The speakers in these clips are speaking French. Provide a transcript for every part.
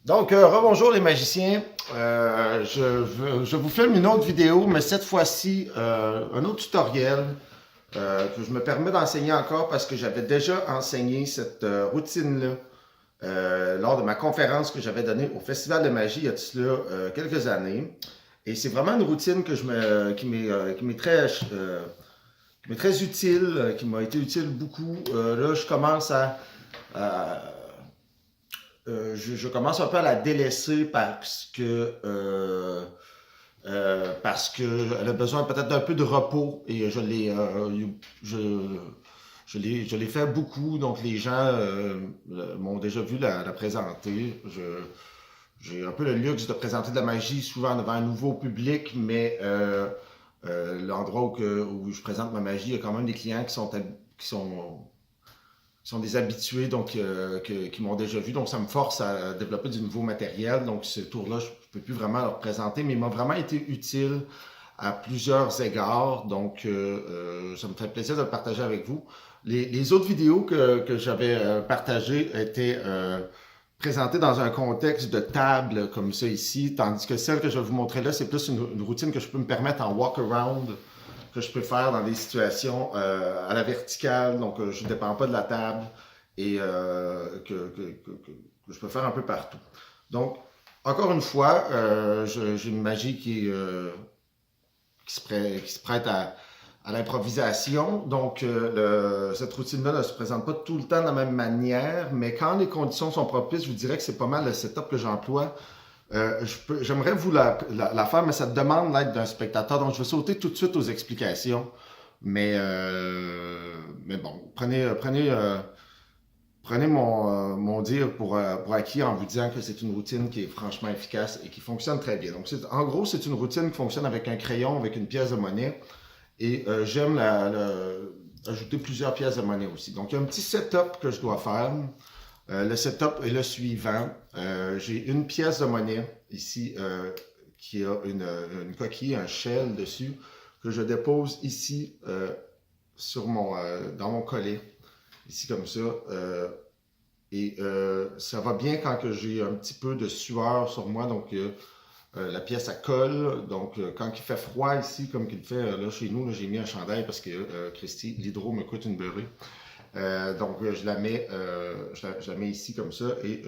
Donc, rebonjour les magiciens. Je vous filme une autre vidéo, mais cette fois-ci, un autre tutoriel que je me permets d'enseigner encore parce que j'avais déjà enseigné cette routine-là lors de ma conférence que j'avais donnée au Festival de magie il y a de cela quelques années. Et c'est vraiment une routine qui m'est très utile, qui m'a été utile beaucoup. Là, je commence à je commence un peu à la délaisser parce que elle a besoin peut-être d'un peu de repos et je, je l'ai fait beaucoup, donc les gens m'ont déjà vu la présenter. J'ai un peu le luxe de présenter de la magie souvent devant un nouveau public, mais l'endroit où je présente ma magie, il y a quand même des clients qui sont des habitués, donc qui m'ont déjà vu. Donc, ça me force à développer du nouveau matériel. Donc, ce tour-là, je ne peux plus vraiment leur présenter, mais il m'a vraiment été utile à plusieurs égards. Donc, ça me fait plaisir de le partager avec vous. Les autres vidéos que j'avais partagées étaient présentées dans un contexte de table comme ça ici, tandis que celle que je vais vous montrer là, c'est plus une routine que je peux me permettre en walk-around que je peux faire dans des situations à la verticale, donc je ne dépends pas de la table et que je peux faire un peu partout. Donc, encore une fois, j'ai une magie qui se prête à l'improvisation. Donc, cette routine-là ne se présente pas tout le temps de la même manière, mais quand les conditions sont propices, je vous dirais que c'est pas mal le setup que j'emploie. J'aimerais vous la faire, mais ça demande l'aide d'un spectateur. Donc, je vais sauter tout de suite aux explications. Mais bon, prenez mon dire pour acquis en vous disant que c'est une routine qui est franchement efficace et qui fonctionne très bien. Donc, en gros, c'est une routine qui fonctionne avec un crayon, avec une pièce de monnaie. Et j'aime ajouter plusieurs pièces de monnaie aussi. Donc, il y a un petit setup que je dois faire. Le setup est le suivant. J'ai une pièce de monnaie ici qui a une coquille, un shell dessus, que je dépose ici dans mon collet, ici comme ça. Ça va bien quand j'ai un petit peu de sueur sur moi, donc la pièce elle colle. Donc quand il fait froid ici, comme qu'il fait là chez nous, j'ai mis un chandail parce que Christy, l'hydro me coûte une beurrée. Donc, je la mets ici comme ça et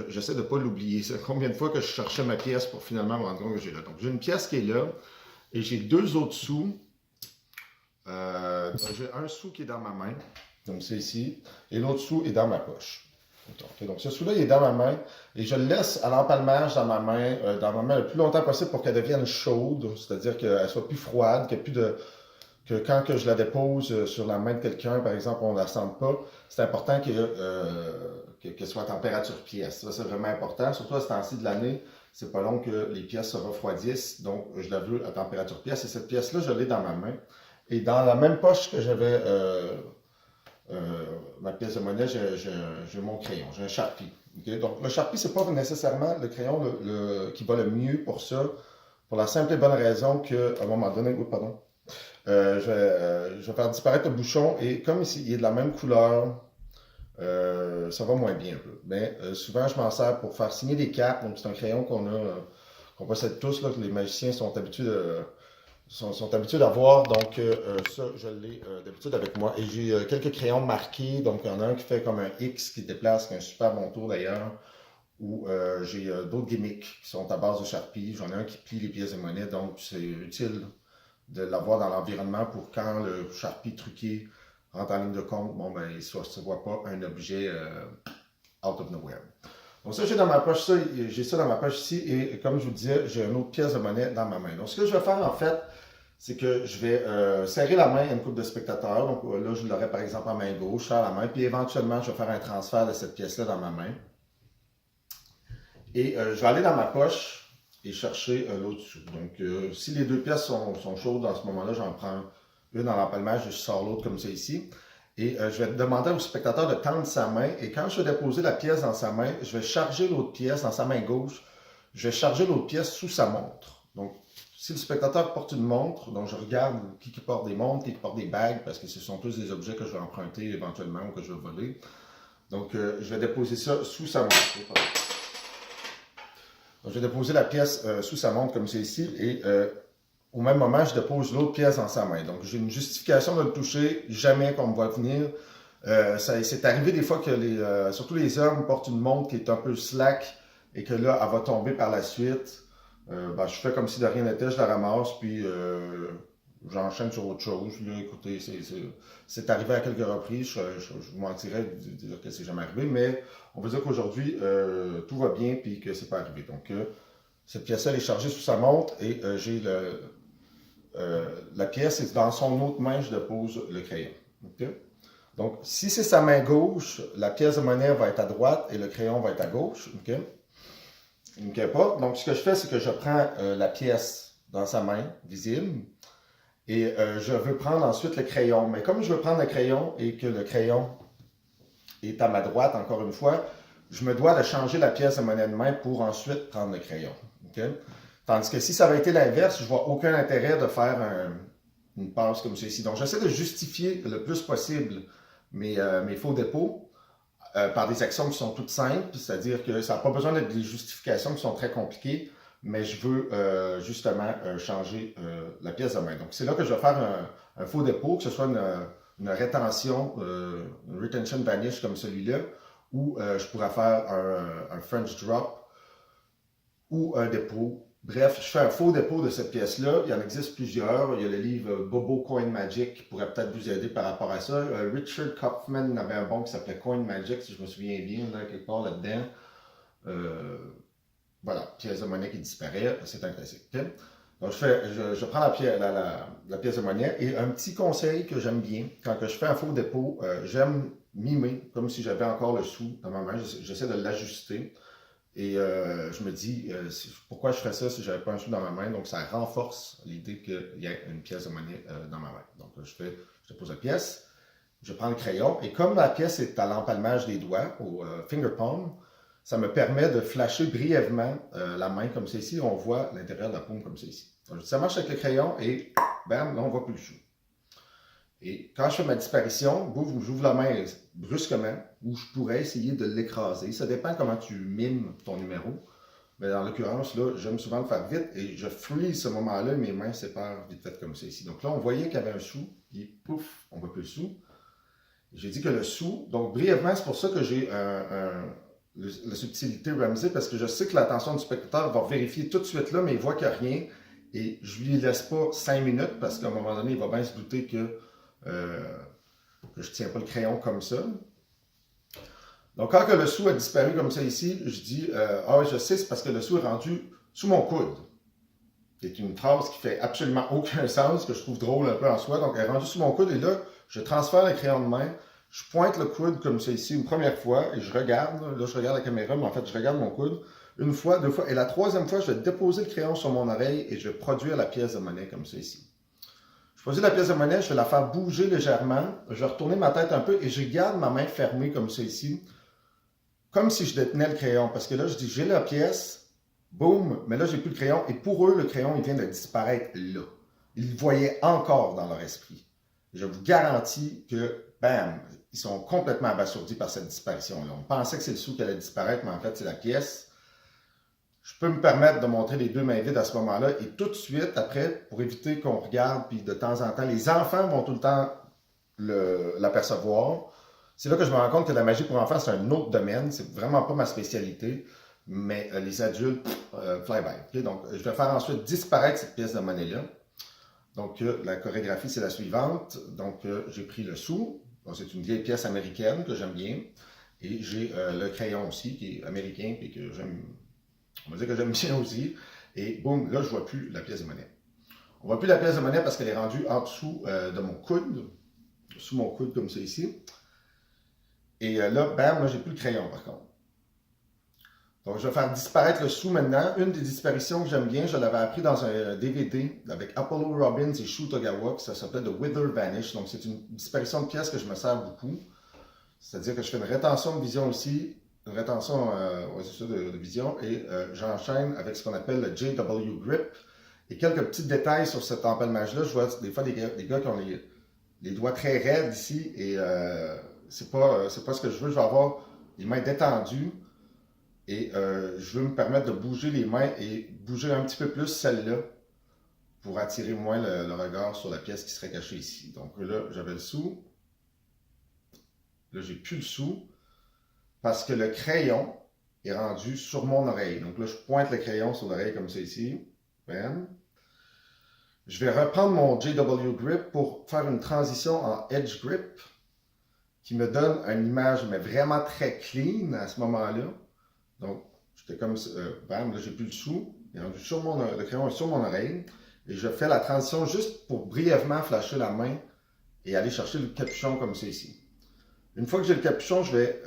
j'essaie de ne pas l'oublier. C'est combien de fois que je cherchais ma pièce pour finalement me rendre compte que j'ai là. Donc, j'ai une pièce qui est là et j'ai deux autres sous. J'ai un sou qui est dans ma main, comme c'est ici, et l'autre sou est dans ma poche. Donc, ce sou-là, il est dans ma main et je le laisse à l'empalmage dans ma main le plus longtemps possible pour qu'elle devienne chaude, c'est-à-dire qu'elle soit plus froide, qu'il n'y ait plus de que quand que je la dépose sur la main de quelqu'un, par exemple, on ne la sente pas, c'est important qu'elle soit à température pièce. Ça, c'est vraiment important. Surtout à ce temps-ci de l'année, c'est pas long que les pièces se refroidissent. Donc, je la veux à température pièce. Et cette pièce-là, je l'ai dans ma main. Et dans la même poche que j'avais ma pièce de monnaie, j'ai mon crayon. J'ai un Sharpie. Okay? Donc, le Sharpie, c'est pas nécessairement le crayon qui va le mieux pour ça, pour la simple et bonne raison qu'à un moment donné, oui, pardon, je vais faire disparaître le bouchon et comme il est de la même couleur, ça va moins bien un peu. Mais souvent, je m'en sers pour faire signer des cartes. Donc, c'est un crayon qu'on possède tous, là, que les magiciens sont habitués d'avoir. Donc, ça, je l'ai d'habitude avec moi. Et j'ai quelques crayons marqués. Donc, il y en a un qui fait comme un X qui se déplace, qui est un super bon tour d'ailleurs. Ou j'ai d'autres gimmicks qui sont à base de Sharpie. J'en ai un qui plie les pièces de monnaie. Donc, c'est utile de l'avoir dans l'environnement pour quand le Sharpie truqué rentre en ligne de compte, bon, ben, il ne se voit pas un objet out of nowhere. Donc ça, j'ai ça dans ma poche ici et comme je vous disais, j'ai une autre pièce de monnaie dans ma main. Donc ce que je vais faire en fait, c'est que je vais serrer la main à une couple de spectateurs. Donc là, je l'aurai par exemple en main gauche, à la main, puis éventuellement, je vais faire un transfert de cette pièce-là dans ma main. Et je vais aller dans ma poche et chercher l'autre sou. Donc, si les deux pièces sont chaudes dans ce moment-là, j'en prends une dans l'empalmage et je sors l'autre comme ça ici. Et je vais demander au spectateur de tendre sa main. Et quand je vais déposer la pièce dans sa main, je vais charger l'autre pièce dans sa main gauche. Je vais charger l'autre pièce sous sa montre. Donc, si le spectateur porte une montre, donc je regarde qui porte des montres, qui porte des bagues, parce que ce sont tous des objets que je vais emprunter éventuellement ou que je vais voler. Donc, je vais déposer ça sous sa montre. Donc, je vais déposer la pièce sous sa montre comme c'est ici et au même moment, je dépose l'autre pièce dans sa main. Donc, j'ai une justification de le toucher, jamais qu'on me voit venir. C'est arrivé des fois que surtout les hommes portent une montre qui est un peu slack et que là, elle va tomber par la suite. Je fais comme si de rien n'était, je la ramasse, puis j'enchaîne sur autre chose. Là, écoutez, c'est arrivé à quelques reprises, je vous mentirais de dire que c'est jamais arrivé, mais on va dire qu'aujourd'hui, tout va bien, puis que c'est pas arrivé. Donc, cette pièce-là, elle est chargée sous sa montre et j'ai la pièce est dans son autre main, je dépose le crayon. Okay? Donc, si c'est sa main gauche, la pièce de monnaie va être à droite et le crayon va être à gauche. Okay? Okay, pas. Donc, ce que je fais, c'est que je prends la pièce dans sa main, visible, et je veux prendre ensuite le crayon. Mais comme je veux prendre le crayon et que le crayon est à ma droite, encore une fois, je me dois de changer la pièce de monnaie de main pour ensuite prendre le crayon. Okay? Tandis que si ça avait été l'inverse, je ne vois aucun intérêt de faire une passe comme ceci. Donc, j'essaie de justifier le plus possible mes faux dépôts par des actions qui sont toutes simples, c'est-à-dire que ça n'a pas besoin d'être des justifications qui sont très compliquées, mais je veux justement changer la pièce de main. Donc, c'est là que je vais faire un faux dépôt, que ce soit une rétention, une retention vanish comme celui-là, ou je pourrais faire un French drop ou un dépôt. Bref, je fais un faux dépôt de cette pièce-là. Il y en existe plusieurs. Il y a le livre Bobo Coin Magic qui pourrait peut-être vous aider par rapport à ça. Richard Kaufman avait un bon qui s'appelait Coin Magic, si je me souviens bien, là, quelque part là-dedans. Voilà, pièce de monnaie qui disparaît, c'est un classique. Okay? Donc, je prends la pièce de monnaie et un petit conseil que j'aime bien, quand je fais un faux dépôt, j'aime mimer comme si j'avais encore le sou dans ma main. J'essaie de l'ajuster. Et je me dis, pourquoi je ferais ça si je n'avais pas un sou dans ma main? Donc, ça renforce l'idée qu'il y a une pièce de monnaie dans ma main. Donc, je dépose la pièce, je prends le crayon, et comme la pièce est à l'empalmage des doigts, au finger palm, ça me permet de flasher brièvement la main comme c'est ici. On voit l'intérieur de la paume comme c'est ici. Donc, ça marche avec le crayon, et bam, là, on ne voit plus le sou. Et quand je fais ma disparition, j'ouvre la main brusquement, ou je pourrais essayer de l'écraser. Ça dépend comment tu mimes ton numéro. Mais dans l'occurrence, là, j'aime souvent le faire vite et je freeze ce moment-là, mes mains séparent vite fait comme ça ici. Donc là, on voyait qu'il y avait un sou, puis pouf, on ne voit plus le sou. J'ai dit que le sou, donc brièvement, c'est pour ça que j'ai la subtilité Ramsey, parce que je sais que l'attention du spectateur va vérifier tout de suite là, mais il voit qu'il n'y a rien. Et je lui laisse pas 5 minutes, parce qu'à un moment donné, il va bien se douter que je ne tiens pas le crayon comme ça. Donc, quand que le sou a disparu comme ça ici, je dis ah oui, je sais, c'est parce que le sou est rendu sous mon coude. C'est une phrase qui fait absolument aucun sens, que je trouve drôle un peu en soi. Donc, elle est rendue sous mon coude et là, je transfère le crayon de main, je pointe le coude comme ça ici une première fois et je regarde. Là, je regarde la caméra, mais en fait, je regarde mon coude une fois, deux fois. Et la troisième fois, je vais déposer le crayon sur mon oreille et je vais produire la pièce de monnaie comme ça ici. Je produis la pièce de monnaie, je vais la faire bouger légèrement. Je vais retourner ma tête un peu et je garde ma main fermée comme ça ici. Comme si je détenais le crayon, parce que là, je dis, j'ai la pièce, boum, mais là, j'ai plus le crayon, et pour eux, le crayon, il vient de disparaître là. Ils le voyaient encore dans leur esprit. Je vous garantis que, bam, ils sont complètement abasourdis par cette disparition-là. On pensait que c'est le sou qui allait disparaître, mais en fait, c'est la pièce. Je peux me permettre de montrer les deux mains vides à ce moment-là, et tout de suite, après, pour éviter qu'on regarde, puis de temps en temps, les enfants vont tout le temps l'apercevoir. C'est là que je me rends compte que la magie pour enfants, c'est un autre domaine. C'est vraiment pas ma spécialité. Mais les adultes, fly by. Okay? Donc, je vais faire ensuite disparaître cette pièce de monnaie-là. Donc, la chorégraphie, c'est la suivante. Donc, j'ai pris le sou. C'est une vieille pièce américaine que j'aime bien. Et j'ai le crayon aussi, qui est américain, puis que j'aime, on va dire que j'aime bien aussi. Et boum, là, je ne vois plus la pièce de monnaie. On ne voit plus la pièce de monnaie parce qu'elle est rendue en dessous de mon coude. Sous mon coude, comme ça ici. Et là, bam, là, j'ai plus le crayon par contre. Donc, je vais faire disparaître le sou maintenant. Une des disparitions que j'aime bien, je l'avais appris dans un DVD avec Apollo Robbins et Shu Togawa, ça s'appelait The Wither Vanish. Donc, c'est une disparition de pièces que je me sers beaucoup. C'est-à-dire que je fais une rétention de vision aussi, une rétention de vision, et j'enchaîne avec ce qu'on appelle le JW Grip. Et quelques petits détails sur cet empalmage-là. Je vois des fois des gars qui ont les doigts très raides ici, et c'est pas ce que je veux. Je vais avoir les mains détendues. Et je veux me permettre de bouger les mains et bouger un petit peu plus celle-là pour attirer moins le regard sur la pièce qui serait cachée ici. Donc là, j'avais le sou. Là, j'ai plus le sou parce que le crayon est rendu sur mon oreille. Donc là, je pointe le crayon sur l'oreille comme ça ici. Bam. Je vais reprendre mon JW Grip pour faire une transition en Edge Grip qui me donne une image mais vraiment très clean à ce moment-là. Donc, j'étais comme ça, bam, là j'ai plus le sou, il est rendu sur le crayon est sur mon oreille, et je fais la transition juste pour brièvement flasher la main et aller chercher le capuchon comme c'est ici. Une fois que j'ai le capuchon, je vais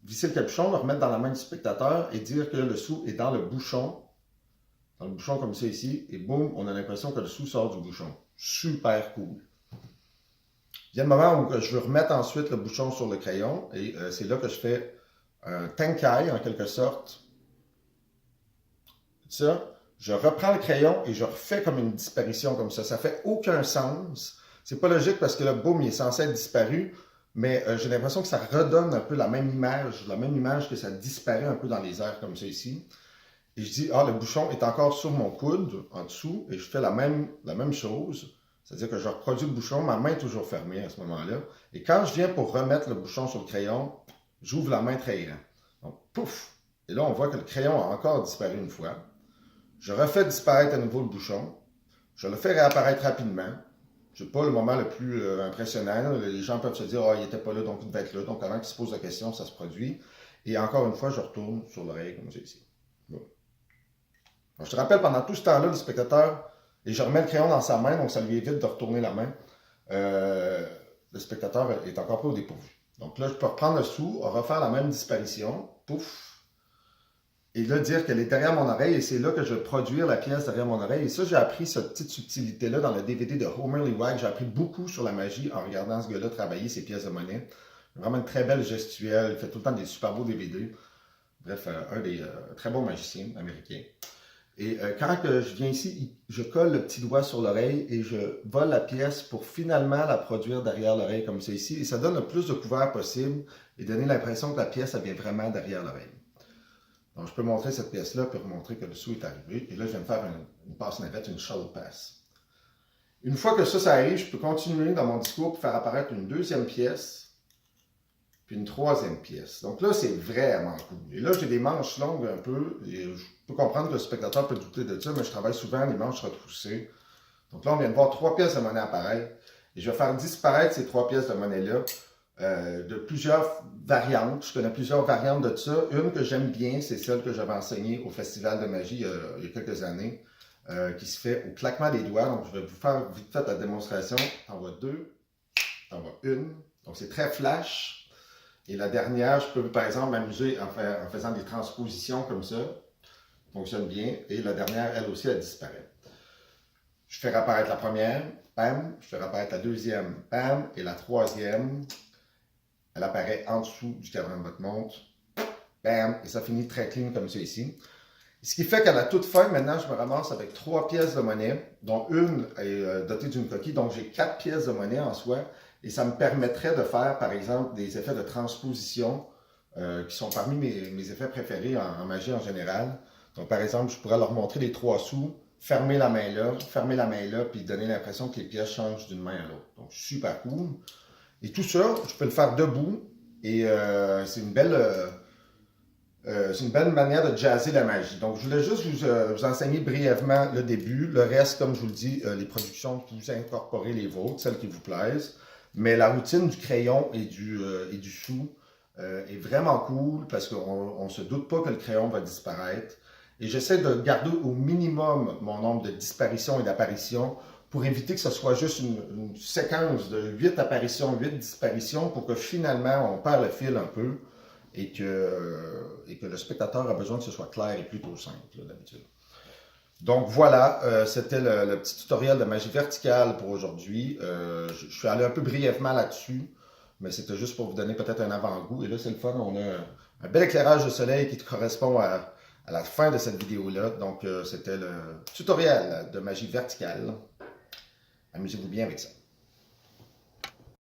visser le capuchon, le remettre dans la main du spectateur et dire que le sou est dans le bouchon comme c'est ici, et boum, on a l'impression que le sou sort du bouchon. Super cool. Il y a le moment où je veux remettre ensuite le bouchon sur le crayon, et c'est là que je fais un tenkai en quelque sorte. Ça, je reprends le crayon et je refais comme une disparition comme ça. Ça fait aucun sens. C'est pas logique parce que le boom il est censé être disparu, mais j'ai l'impression que ça redonne un peu la même image que ça disparaît un peu dans les airs comme ça ici. Et je dis, ah, le bouchon est encore sur mon coude en dessous et je fais la même chose. C'est-à-dire que je reproduis le bouchon, ma main est toujours fermée à ce moment-là. Et quand je viens pour remettre le bouchon sur le crayon, j'ouvre la main très grand. Donc, pouf! Et là, on voit que le crayon a encore disparu une fois. Je refais disparaître à nouveau le bouchon. Je le fais réapparaître rapidement. Ce n'est pas le moment le plus impressionnant. Les gens peuvent se dire, ah, il n'était pas là, donc il devait être là. Donc, avant qu'ils se posent la question, ça se produit. Et encore une fois, je retourne sur l'oreille, comme c'est ici. Bon. Alors, je te rappelle, pendant tout ce temps-là, le spectateur, et je remets le crayon dans sa main, donc ça lui évite de retourner la main. Le spectateur est encore pas au dépourvu. Donc là, je peux reprendre le sou, refaire la même disparition, pouf, et là, dire qu'elle est derrière mon oreille, et c'est là que je vais produire la pièce derrière mon oreille. Et ça, j'ai appris cette petite subtilité-là dans le DVD de Homer Lewag. J'ai appris beaucoup sur la magie en regardant ce gars-là travailler ses pièces de monnaie. Vraiment une très belle gestuelle, il fait tout le temps des super beaux DVD. Bref, un des très bons magiciens américains. Et quand je viens ici, je colle le petit doigt sur l'oreille et je vole la pièce pour finalement la produire derrière l'oreille comme c'est ici. Et ça donne le plus de couvert possible et donner l'impression que la pièce elle vient vraiment derrière l'oreille. Donc je peux montrer cette pièce-là pour montrer que le sou est arrivé. Et là, je viens de faire une passe navette, une shuttle pass. Une fois que ça arrive, je peux continuer dans mon discours pour faire apparaître une deuxième pièce puis une troisième pièce. Donc là, c'est vraiment cool. Et là, j'ai des manches longues un peu, et je peux comprendre que le spectateur peut douter de ça, mais je travaille souvent les manches retroussées. Donc là, on vient de voir 3 pièces de monnaie apparaître, et je vais faire disparaître ces 3 pièces de monnaie-là de plusieurs variantes. Je connais plusieurs variantes de ça. Une que j'aime bien, c'est celle que j'avais enseignée au Festival de magie il y a quelques années, qui se fait au claquement des doigts. Donc, je vais vous faire vite fait la démonstration. T'en vois 2, t'en vois 1. Donc, c'est très flash. Et la dernière, je peux par exemple m'amuser en faisant des transpositions comme ça. Ça fonctionne bien. Et la dernière, elle aussi, elle disparaît. Je fais réapparaître la première, bam. Je fais réapparaître la deuxième, bam. Et la troisième, elle apparaît en dessous du cadran de votre montre, bam. Et ça finit très clean comme ça ici. Ce qui fait qu'à la toute fin, maintenant, je me ramasse avec 3 pièces de monnaie, dont une est dotée d'une coquille. Donc, j'ai 4 pièces de monnaie en soi. Et ça me permettrait de faire, par exemple, des effets de transposition qui sont parmi mes effets préférés en magie en général. Donc, par exemple, je pourrais leur montrer les 3 sous, fermer la main là, puis donner l'impression que les pièces changent d'une main à l'autre. Donc, super cool. Et tout ça, je peux le faire debout. Et c'est une belle manière de jazzer la magie. Donc, je voulais juste vous enseigner brièvement le début. Le reste, comme je vous le dis, les productions, vous incorporez les vôtres, celles qui vous plaisent. Mais la routine du crayon et du sou est vraiment cool parce qu'on ne se doute pas que le crayon va disparaître. Et j'essaie de garder au minimum mon nombre de disparitions et d'apparitions pour éviter que ce soit juste une séquence de 8 apparitions, 8 disparitions pour que finalement on perd le fil un peu et que le spectateur a besoin que ce soit clair et plutôt simple d'habitude. Donc voilà, c'était le petit tutoriel de magie verticale pour aujourd'hui. Je suis allé un peu brièvement là-dessus, mais c'était juste pour vous donner peut-être un avant-goût. Et là, c'est le fun, on a un bel éclairage de soleil qui correspond à la fin de cette vidéo-là. Donc c'était le tutoriel de magie verticale. Amusez-vous bien avec ça.